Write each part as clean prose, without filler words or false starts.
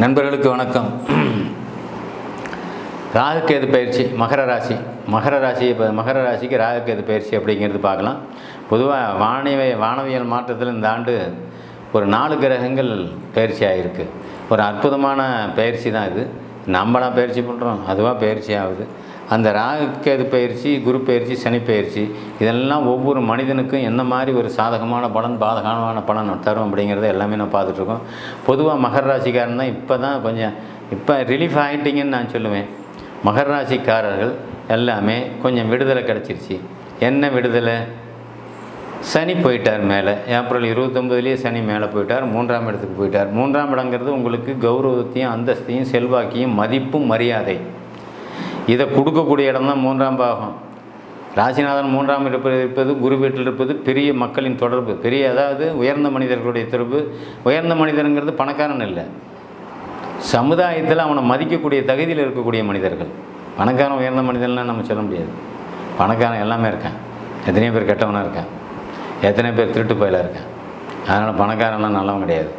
நண்பர்களுக்கு வணக்கம். ராகுகேது பயிற்சி மகர ராசிக்கு ராகுகேது பயிற்சி அப்படிங்கிறது பார்க்கலாம். பொதுவாக வானவியல் மாற்றத்தில் இந்த ஆண்டு ஒரு 4 கிரகங்கள் பயிற்சி ஆகிருக்கு. ஒரு அற்புதமான பயிற்சி தான் இது. நம்மளாம் பயிற்சி பண்ணுறோம், அதுவாக பயிற்சி ஆகுது. அந்த ராகுகேது பயிற்சி, குரு பயிற்சி, சனி பயிற்சி இதெல்லாம் ஒவ்வொரு மனிதனுக்கும் என்ன மாதிரி ஒரு சாதகமான பலன், பாதகமான பலன் தரும் அப்படிங்கிறத எல்லாமே நான் பார்த்துட்ருக்கோம். பொதுவாக மகர ராசிக்காரன் தான் இப்போ ரிலீஃப் ஆகிட்டிங்கன்னு நான் சொல்லுவேன். மகர ராசிக்காரர்கள் எல்லாமே கொஞ்சம் விடுதலை கிடச்சிருச்சு. என்ன விடுதலை? சனி போயிட்டார் மேலே. ஏப்ரல் 29 சனி மேலே போயிட்டார், 3ஆம் இடத்துக்கு போயிட்டார். 3ஆம் இடங்கிறது உங்களுக்கு கௌரவத்தையும் அந்தஸ்தையும் செல்வாக்கையும் மதிப்பும் மரியாதை இதை கொடுக்கக்கூடிய இடம் தான் 3ஆம் பாகம். ராசிநாதன் 3ஆம் இருப்பது குரு வீட்டில் இருப்பது பெரிய மக்களின் தொடர்பு, அதாவது உயர்ந்த மனிதர்களுடைய தொடர்பு. உயர்ந்த மனிதருங்கிறது பணக்காரன் இல்லை, சமுதாயத்தில் அவனை மதிக்கக்கூடிய தகுதியில் இருக்கக்கூடிய மனிதர்கள். பணக்காரன் உயர்ந்த மனிதன்லாம் நம்ம சொல்ல முடியாது. பணக்காரன் எல்லாமே இருக்கான். எத்தனையோ பேர் கெட்டவனாக இருக்கான், எத்தனை பேர் திருட்டு பயலாக இருக்கான். அதனால் பணக்காரன்லாம் நல்லவன் கிடையாது,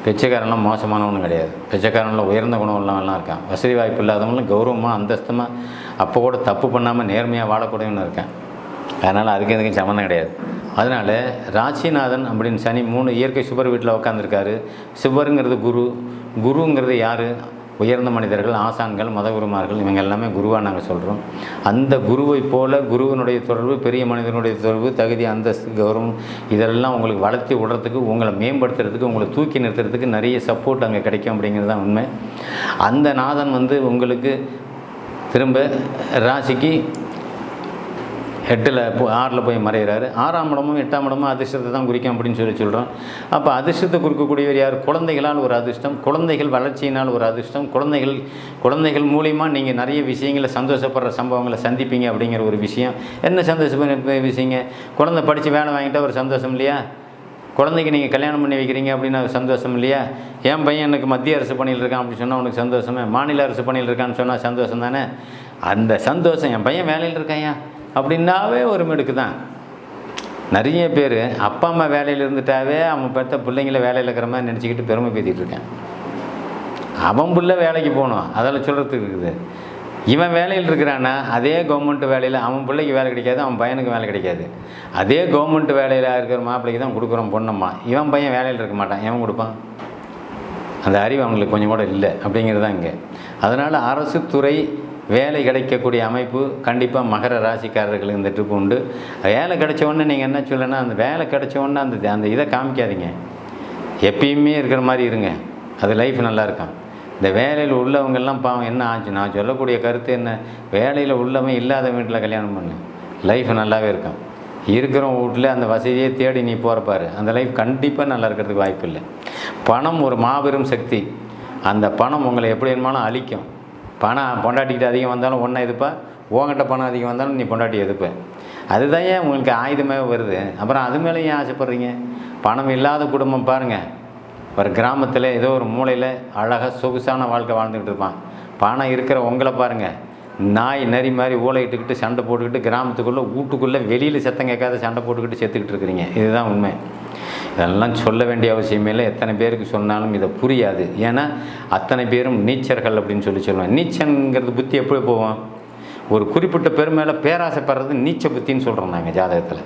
பிச்சைக்காரன்லாம் மோசமானவனும் கிடையாது. பிச்சைக்காரனில் உயர்ந்த குணம்லாம் இருக்கான். வசதி வாய்ப்பு இல்லாதவங்களும் கௌரவமாக அந்தஸ்தமாக அப்போ கூட தப்பு பண்ணாமல் நேர்மையாக வாழக்கூடியவனு இருக்கான். அதனால் அதுக்கு எதுக்கும் சம்மந்தம் கிடையாது. அதனால் ராசிநாதன் அப்படின்னு சனி 3 இயற்கை சுபர் வீட்டில் உட்காந்துருக்காரு. சுபருங்கிறது குருங்கிறது யார்? உயர்ந்த மனிதர்கள், ஆசான்கள், மதகுருமார்கள், இவங்க எல்லாமே குருவாக நாங்கள் சொல்கிறோம். அந்த குருவை போல் குருவினுடைய தொடர்பு, பெரிய மனிதனுடைய தொடர்பு, தகுதி, அந்தஸ்து, கௌரவம் இதெல்லாம் உங்களுக்கு வளர்த்தி விடுறதுக்கு, உங்களை மேம்படுத்துறதுக்கு, உங்களை தூக்கி நிறுத்துறதுக்கு நிறைய சப்போர்ட் அங்கே கிடைக்கும் அப்படிங்கிறது தான் உண்மை. அந்த நாதன் உங்களுக்கு திரும்ப ராசிக்கு 6ல் போய் மறைகிறாரு. 6ஆம் இடமும் 8ஆம் இடமும் அதிர்ஷ்டத்தை தான் குறிக்கும் அப்படின்னு சொல்கிறோம். அப்போ அதிர்ஷ்டத்தை குறிக்கக்கூடியவர் யார்? குழந்தைகளால் ஒரு அதிர்ஷ்டம், குழந்தைகள் வளர்ச்சியினால் ஒரு அதிர்ஷ்டம், குழந்தைகள் மூலிமா நீங்கள் நிறைய விஷயங்களை சந்தோஷப்படுற சம்பவங்களை சந்திப்பீங்க அப்படிங்கிற ஒரு விஷயம். என்ன சந்தோஷப்படுற விஷயங்க? குழந்தை படித்து வேலை வாங்கிட்டால் ஒரு சந்தோஷம் இல்லையா? குழந்தைக்கு நீங்கள் கல்யாணம் பண்ணி வைக்கிறீங்க அப்படின்னா ஒரு சந்தோஷம் இல்லையா? என் பையன் எனக்கு மத்திய அரசு பணியில் இருக்கான் அப்படின்னு சொன்னால் உனக்கு சந்தோஷமே. மாநில அரசு பணியில் இருக்கான்னு சொன்னால் சந்தோஷம் தானே? அந்த சந்தோஷம், என் பையன் வேலையில் இருக்காயா அப்படின்னாவே ஒரு மிடுக்கு தான். நிறைய பேர் அப்பா அம்மா வேலையில் இருந்துட்டாவே அவன் பெற்ற பிள்ளைங்கள வேலையில் இருக்கிற மாதிரி நினச்சிக்கிட்டு பெருமை பேத்திகிட்டு இருக்கேன். அவன் பிள்ளை வேலைக்கு போகணும், அதெல்லாம் சொல்கிறதுக்கு இருக்குது. இவன் வேலையில் இருக்கிறான்னா அதே கவர்மெண்ட் வேலையில் அவன் பிள்ளைக்கு வேலை கிடைக்காது, அவன் பையனுக்கு வேலை கிடைக்காது. அதே கவர்மெண்ட் வேலையில் இருக்கிற மாப்பிள்ளைக்கு தான் கொடுக்குறோம் பொண்ணம்மா. இவன் பையன் வேலையில் இருக்க மாட்டான், எவன் கொடுப்பான்? அந்த அறிவு அவங்களுக்கு கொஞ்சம் கூட இல்லை அப்படிங்கிறது தான் இங்கே. அதனால் அரசு துறை வேலை கிடைக்கக்கூடிய அமைப்பு கண்டிப்பாக மகர ராசிக்காரர்களுக்கு இந்த ட்ரிப் உண்டு. வேலை கிடைச்சோடனே நீங்கள் என்ன சொல்லணும்னா, அந்த வேலை கிடைச்சோடனே அந்த இதை காமிக்காதீங்க. எப்பயுமே இருக்கிற மாதிரி இருங்க, அது லைஃப் நல்லா இருக்கும். இந்த வேலையில் உள்ளவங்கெல்லாம் பாவம் என்ன ஆச்சு? நான் சொல்லக்கூடிய கருத்து என்ன? வேலையில் உள்ளவன் இல்லாத வீட்டில் கல்யாணம் பண்ணு, லைஃப் நல்லாவே இருக்கும். இருக்கிற வீட்டில் அந்த வசதியை தேடி நீ போகிறப்பாரு, அந்த லைஃப் கண்டிப்பாக நல்லா இருக்கிறதுக்கு வாய்ப்பு இல்லை. பணம் ஒரு மாபெரும் சக்தி. அந்த பணம் உங்களை எப்படி வேணுமாலும் அழிக்கும். பணம் பொண்டாட்டிக்கிட்ட அதிகம் வந்தாலும் ஒன்றை எதுப்பா, உங்ககிட்ட பணம் அதிகம் வந்தாலும் நீ பொண்டாட்டி எதுப்பேன். அதுதான் ஏன் உங்களுக்கு ஆயுதமாக வருது. அப்புறம் அது மேலே ஏன் ஆசைப்பட்றீங்க? பணம் இல்லாத குடும்பம் பாருங்கள், ஒரு கிராமத்தில் ஏதோ ஒரு மூலையில் அழகாக சொகுசான வாழ்க்கை வாழ்ந்துக்கிட்டு இருப்பான். பணம் இருக்கிற உங்களை பாருங்கள், நாய் நரி மாதிரி ஊழையிட்டுக்கிட்டு சண்டை போட்டுக்கிட்டு கிராமத்துக்குள்ளே வீட்டுக்குள்ளே வெளியில் சத்தம் கேட்காத சண்டை போட்டுக்கிட்டு செத்துக்கிட்டு இருக்கிறீங்க. இதுதான் உண்மை. இதெல்லாம் சொல்ல வேண்டிய அவசியமே இல்லை. எத்தனை பேருக்கு சொன்னாலும் இதை புரியாது. ஏன்னா அத்தனை பேரும் நீச்சர்கள் அப்படின்னு சொல்லுவேன். நீச்சங்கிறது புத்தி எப்படி போவோம்? ஒரு குறிப்பிட்ட பேர் மேலே பேராசைப்படுறது நீச்ச புத்தின்னு சொல்கிறோம் நாங்கள் ஜாதகத்தில்.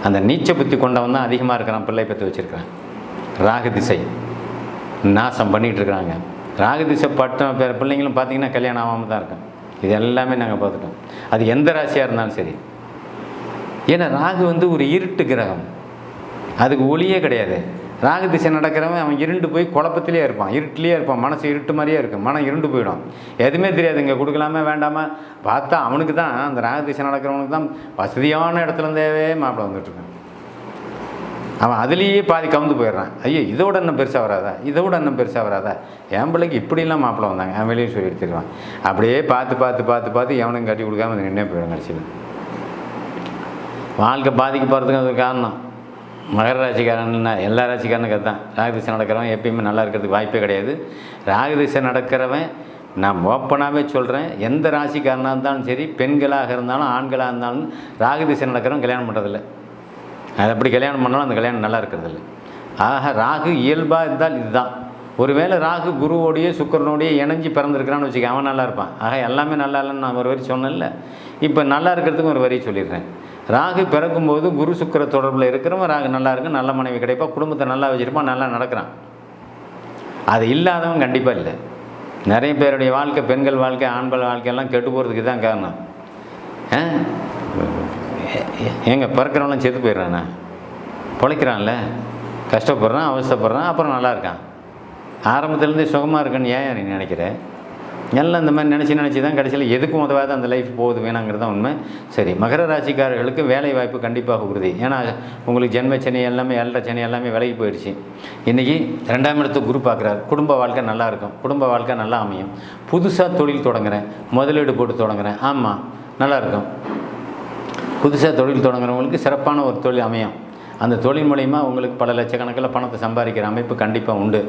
அந்த நீச்ச புத்தி கொண்டவன் தான் அதிகமாக இருக்கிறான். பிள்ளை பற்றி வச்சுருக்கிறேன். ராகு திசை நாசம் பண்ணிகிட்டு இருக்கிறாங்க. ராகு திசை பட்ட பிள்ளைங்களும் பார்த்திங்கன்னா கல்யாணம் ஆகாமல் தான் இருக்கும். இது எல்லாமே நாங்கள் பார்த்துட்டோம். அது எந்த ராசியாக இருந்தாலும் சரி. ஏன்னா ராகு ஒரு இருட்டு கிரகம், அதுக்கு ஒளியே கிடையாது. ராகு திசை நடக்கிறவன் அவன் இருண்டு போய் குழப்பத்திலே இருப்பான், இருட்டிலே இருப்பான். மனசு இருட்டு மாதிரியே இருக்கும், மனம் இருண்டு போயிடும், எதுவுமே தெரியாது. இங்கே கொடுக்கலாமா வேண்டாமா பார்த்தா அவனுக்கு தான், அந்த ராகு திசை நடக்கிறவனுக்கு தான் வசதியான இடத்துலேருந்தே மாப்பிள்ளை வந்துட்டுருக்கான். அவன் அதுலேயே பாதி கவுந்து போயிடுறான். ஐயோ இதோட இன்னும் பெருசாக வராதா, என் பிள்ளைக்கு இப்படிலாம் மாப்பிள்ளை வந்தாங்க, அவன் வெளியே சொல்லி எடுத்துக்கிறான். அப்படியே பார்த்து எவனும் கட்டி கொடுக்காம அது நின்னே போயிடும். கடைசியில் வாழ்க்கை பாதிக்க போகிறதுக்கு அது காரணம். மகர ராசிக்காரன்னா எல்லா ராசிக்காரனுக்கு அதுதான். ராகு திசை நடக்கிறவன் எப்பயுமே நல்லா இருக்கிறதுக்கு வாய்ப்பே கிடையாது. ராகு திசை நடக்கிறவன் நான் ஓப்பனாகவே சொல்கிறேன், எந்த ராசிக்காரனாக இருந்தாலும் சரி, பெண்களாக இருந்தாலும் ஆண்களாக இருந்தாலும் ராகு திசை நடக்கிறவன் கல்யாணம் பண்ணுறதில்ல. அது அப்படி கல்யாணம் பண்ணாலும் அந்த கல்யாணம் நல்லா இருக்கிறதில்ல. ஆக ராகு இயல்பாக இருந்தால் இதுதான். ஒருவேளை ராகு குருவோடையே சுக்கிரனோடையே இணைஞ்சு பிறந்திருக்கிறான்னு வச்சுக்க, அவன் நல்லா இருப்பான். ஆக எல்லாமே நல்லா இல்லைன்னு நான் ஒரு வரி சொன்னேன்ல. இப்போ நல்லா இருக்கிறதுக்கு ஒரு வரி சொல்லிடுறேன். ராகு பிறக்கும்போது குரு சுக்கிர தொடர்பில் இருக்கிறவன் ராகு நல்லா இருக்கும், நல்ல மனைவி கிடைப்பா, குடும்பத்தை நல்லா வச்சுருப்பான், நல்லா நடக்கிறான். அது இல்லாதவன் கண்டிப்பாக இல்லை. நிறைய பேருடைய வாழ்க்கை, பெண்கள் வாழ்க்கை, ஆண்கள் வாழ்க்கையெல்லாம் கெட்டு போகிறதுக்கு தான் காரணம். எங்கே பிறக்கிறவங்களாம் செத்து போயிடுறானே, பிழைக்கிறான்ல, கஷ்டப்படுறான், அவசரப்படுறான், அப்புறம் நல்லா இருக்கான். ஆரம்பத்துலேருந்தே சுகமாக இருக்குன்னு ஏன் நீ நினைக்கிற? எல்லாம் இந்த மாதிரி நினச்சி தான் கடைசியில் எதுக்கும் உதவாத அந்த லைஃப் போகுது, வேணாங்கிறது தான் உண்மை. சரி, மகர ராசிக்காரர்களுக்கு வேலை வாய்ப்பு கண்டிப்பாக உறுதி. ஏன்னா உங்களுக்கு ஜென்ம சனி எல்லாமே, 7.5 சனி எல்லாமே விலகி போயிடுச்சு. இன்றைக்கி 2ஆம் இடத்துக்கு குரு பார்க்குறாரு. குடும்ப வாழ்க்கை நல்லாயிருக்கும், குடும்ப வாழ்க்கை நல்லா அமையும். புதுசாக தொழில் தொடங்குறேன், முதலீடு போட்டு தொடங்குறேன், ஆமாம் நல்லாயிருக்கும். புதுசாக தொழில் தொடங்குறவங்களுக்கு சிறப்பான ஒரு தொழில் அமையும். அந்த தொழில் மூலிமா உங்களுக்கு பல லட்சக்கணக்கில் பணத்தை சம்பாதிக்கிற அமைப்பு கண்டிப்பாக உண்டு.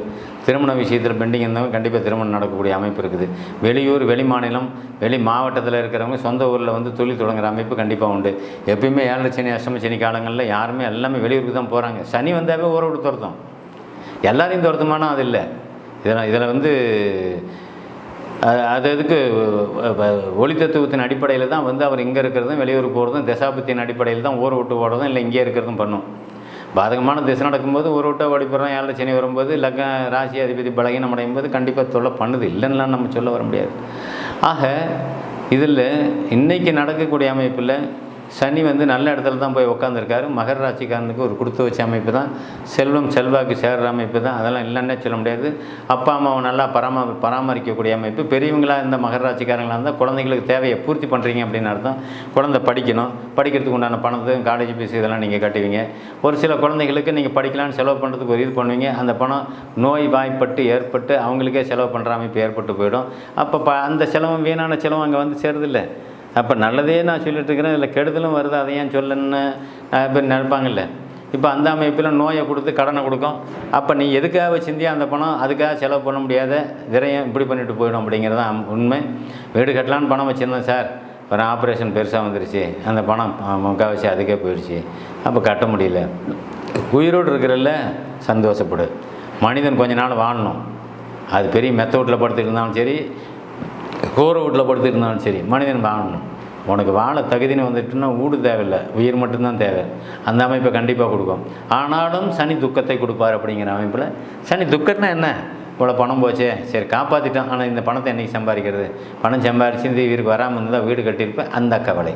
திருமண விஷயத்தில் பெண்டிங் இருந்தவங்க கண்டிப்பாக திருமணம் நடக்கக்கூடிய அமைப்பு இருக்குது. வெளியூர், வெளி மாநிலம், வெளி மாவட்டத்தில் இருக்கிறவங்க சொந்த ஊரில் வந்து தொழில் தொடங்குகிற அமைப்பு கண்டிப்பாக உண்டு. எப்பயுமே 7.5 சனி, அஷ்டம சனி காலங்களில் யாருமே எல்லாமே வெளியூருக்கு தான் போகிறாங்க. சனி வந்தாவே ஊரை விட்டு துரத்தும். எல்லாரையும் துரத்துமானா அது இல்லை. இதில் வந்து அது எதுக்கு ஒளி தத்துவத்தின் அடிப்படையில் தான் வந்து அவர் இங்கே இருக்கிறதும் வெளியூர் போகிறதும், தசாபத்தின் அடிப்படையில் தான் ஊரை விட்டு ஓடுறதும் இல்லை இங்கே இருக்கிறதும் பண்ணும். பாதகமான திசை நடக்கும்போது ஊரை விட்டு ஓடி போகிறோம். 7.5 சனி வரும்போது ராசி அதிபதி பலகீனம் அடையும் போது கண்டிப்பாக தொல்லை பண்ணுது, இல்லைன்னா நம்ம சொல்ல வர முடியாது. ஆக இதில் இன்றைக்கி நடக்கக்கூடிய அமைப்பில் சனி வந்து நல்ல இடத்துல தான் போய் உட்காந்துருக்காரு. மகர ராசிக்காரனுக்கு ஒரு கொடுத்து வச்ச அமைப்பு தான், செல்வம் செல்வாக்கு சேர்கிற அமைப்பு தான். அதெல்லாம் இல்லைன்னே சொல்ல முடியாது. அப்பா அம்மாவை நல்லா பராமரிக்கக்கூடிய அமைப்பு. பெரியவங்களாக இந்த மகர ராசிக்காரங்களாக இருந்தால் குழந்தைங்களுக்கு தேவையை பூர்த்தி பண்ணுறீங்க அப்படின்னு அர்த்தம். குழந்தை படிக்கணும், படிக்கிறதுக்கு உண்டான பணத்தை, காலேஜ் ஃபீஸ் இதெல்லாம் நீங்கள் கட்டுவீங்க. ஒரு சில குழந்தைகளுக்கு நீங்கள் படிக்கலான்னு செலவு பண்ணுறதுக்கு ஒரு இது பண்ணுவீங்க. அந்த பணம் நோய் வாய்ப்பட்டு ஏற்பட்டு அவங்களுக்கே செலவு பண்ணுற அமைப்பு ஏற்பட்டு போயிடும். அப்போ அந்த செலவும் வீணான செலவும் அங்கே வந்து சேருதில்லை. அப்போ நல்லதே நான் சொல்லிட்டு இருக்கிறேன், இதில் கெடுதலும் வருது, அதை ஏன் சொல்லணுன்னு இப்போ நினைப்பாங்கல்ல. இப்போ அந்த அமைப்பில் நோயை கொடுத்து கடனை கொடுக்கும். அப்போ நீ எதுக்காக வச்சிருந்தியா அந்த பணம், அதுக்காக செலவு பண்ண முடியாத விரையும் இப்படி பண்ணிட்டு போயிடும் அப்படிங்கிறது தான் உண்மை. வீடு கட்டலான்னு பணம் வச்சுருந்தேன் சார், ஒரு ஆப்ரேஷன் பெருசாக வந்துருச்சு, அந்த பணம் முக்கால்வாசி அதுக்கே போயிடுச்சு, அப்போ கட்ட முடியல. உயிரோடு இருக்கிறல்ல சந்தோஷப்படு. மனிதன் கொஞ்ச நாள் வாழணும். அது பெரிய மெத்த வீட்டில் படுத்துட்டு இருந்தாலும் சரி, கூரை வீட்டில் படுத்துட்டு இருந்தாலும் சரி, மனிதன் வாழணும். உனக்கு வாழ தகுதின்னு வந்துட்டுன்னா வீடு தேவையில்லை, உயிர் மட்டும்தான் தேவை. அந்த அமைப்பை கண்டிப்பாக கொடுக்கும். ஆனாலும் சனி துக்கத்தை கொடுப்பார். அப்படிங்கிற அமைப்பில் சனி துக்கம்னா என்ன? இவ்வளோ பணம் போச்சே, சரி காப்பாற்றிட்டோம், ஆனால் இந்த பணத்தை என்றைக்கு சம்பாதிக்கிறது? பணம் சம்பாதிச்சு இந்த வீருக்கு வராமல் இருந்தால் வீடு கட்டியிருப்பேன், அந்த கவலை.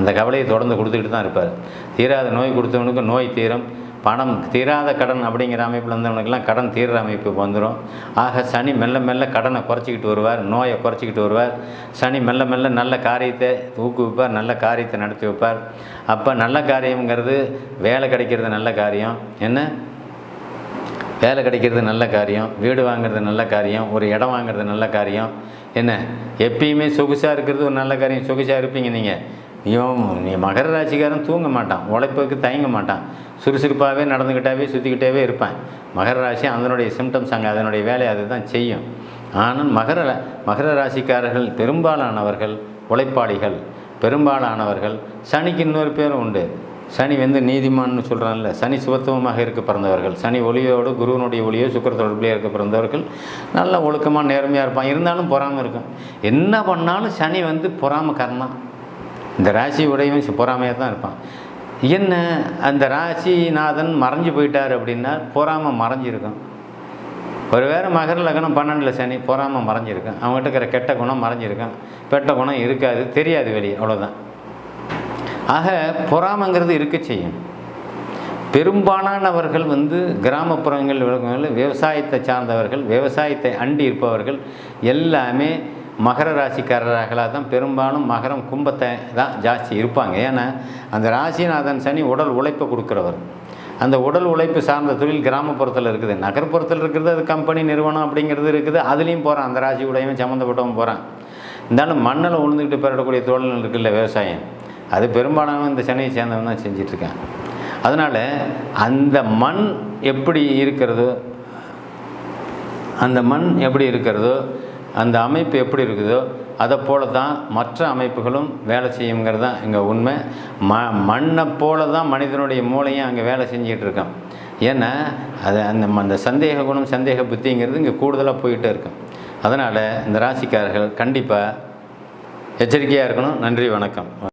அந்த கவலையை தொடர்ந்து கொடுத்துக்கிட்டு தான் இருப்பார். தீராத நோய் கொடுத்தவனுக்கு நோய் தீரும், பணம் தீராத கடன் அப்படிங்கிற அமைப்பில் இருந்தவனுக்கெல்லாம் கடன் தீர்ற அமைப்பு வந்துடும். ஆக சனி மெல்ல மெல்ல கடனை குறைச்சிக்கிட்டு வருவார், நோயை குறைச்சிக்கிட்டு வருவார். சனி மெல்ல மெல்ல நல்ல காரியத்தை ஊக்குவிப்பார், நல்ல காரியத்தை நடத்தி வைப்பார். அப்போ நல்ல காரியங்கிறது வேலை கிடைக்கிறது நல்ல காரியம், என்ன வேலை கிடைக்கிறது நல்ல காரியம், வீடு வாங்கிறது நல்ல காரியம், ஒரு இடம் வாங்கிறது நல்ல காரியம். என்ன எப்பயுமே சொகுசாக இருக்கிறது ஒரு நல்ல காரியம். சொகுசாக இருப்பீங்க நீங்கள். நீ மகர ராசிக்காரன் தூங்க மாட்டான், உழைப்புக்கு தயங்க மாட்டான், சுறுசுறுப்பாகவே நடந்துக்கிட்டாவே சுற்றிக்கிட்டே இருப்பான். மகர ராசி அதனுடைய சிம்டம்ஸ் அங்கே அதனுடைய வேலையை அது தான் செய்யும். ஆனால் மகர ராசிக்காரர்கள் பெரும்பாலானவர்கள் உழைப்பாளிகள், பெரும்பாலானவர்கள். சனிக்கு இன்னொரு பேரும் உண்டு. சனி வந்து நீதிமான்னு சொல்கிறான்ல, சனி சுபத்துவமாக இருக்க பிறந்தவர்கள், சனி ஒளியோடு குருவனுடைய ஒளியோ சுக்கிர தொடர்பிலே இருக்க பிறந்தவர்கள் நல்ல ஒழுக்கமாக நேர்மையாக இருப்பான். இருந்தாலும் பொறாமல் இருக்கும். என்ன பண்ணாலும் சனி வந்து பொறாமக்காரன். இந்த ராசி உடையவன் பொறாமையாக தான் இருப்பான். என்ன அந்த ராசிநாதன் மறைஞ்சு போயிட்டார் அப்படின்னா பொறாமல் மறைஞ்சிருக்கும். ஒரு வேறு மகர லக்னம் 12 சனி பொறாமல் மறைஞ்சிருக்கும். அவங்ககிட்ட இருக்கிற கெட்ட குணம் மறைஞ்சிருக்கும், பெட்ட குணம் இருக்காது, தெரியாது வெளியே, அவ்வளோதான். ஆக பொறாமைங்கிறது இருக்க செய்யும். பெரும்பாலானவர்கள் வந்து கிராமப்புறங்கள் விவசாயத்தை சார்ந்தவர்கள், விவசாயத்தை அண்டி இருப்பவர்கள் எல்லாமே மகர ராசிக்காரர்களாக தான் பெரும்பாலும் மகரம் கும்பத்தை தான் ஜாஸ்தி இருப்பாங்க. ஏன்னா அந்த ராசிநாதன் சனி உடல் உழைப்பை கொடுக்குறவர். அந்த உடல் உழைப்பு சார்ந்த தொழில் கிராமப்புறத்தில் இருக்குது, நகர்ப்புறத்தில் இருக்கிறது அது கம்பெனி நிறுவனம் அப்படிங்கிறது இருக்குது. அதுலேயும் போகிறான், அந்த ராசி உடையவன் சம்மந்தப்பட்டவன் போகிறான். இருந்தாலும் மண்ணில் உழுந்துக்கிட்டு பெறக்கூடிய தொழில் இருக்குல்ல விவசாயம், அது பெரும்பாலான இந்த சனியை சேர்ந்தவன் தான் செஞ்சிட்ருக்கேன். அதனால் அந்த மண் எப்படி இருக்கிறதோ, அந்த மண் எப்படி இருக்கிறதோ, அந்த அமைப்பு எப்படி இருக்குதோ அதை போல தான் மற்ற அமைப்புகளும் வேலை செய்யுங்கிறது தான் இங்கே உண்மை. மண்ணை போல தான் மனிதனுடைய மூளையும் அங்கே வேலை செஞ்சிகிட்டு இருக்கான். ஏன்னா அது அந்த சந்தேக குணம் சந்தேக புத்திங்கிறது இங்கே கூடுதலாக போயிட்டே இருக்கும். அதனால் இந்த ராசிக்காரர்கள் கண்டிப்பாக எச்சரிக்கையாக இருக்கணும். நன்றி, வணக்கம்.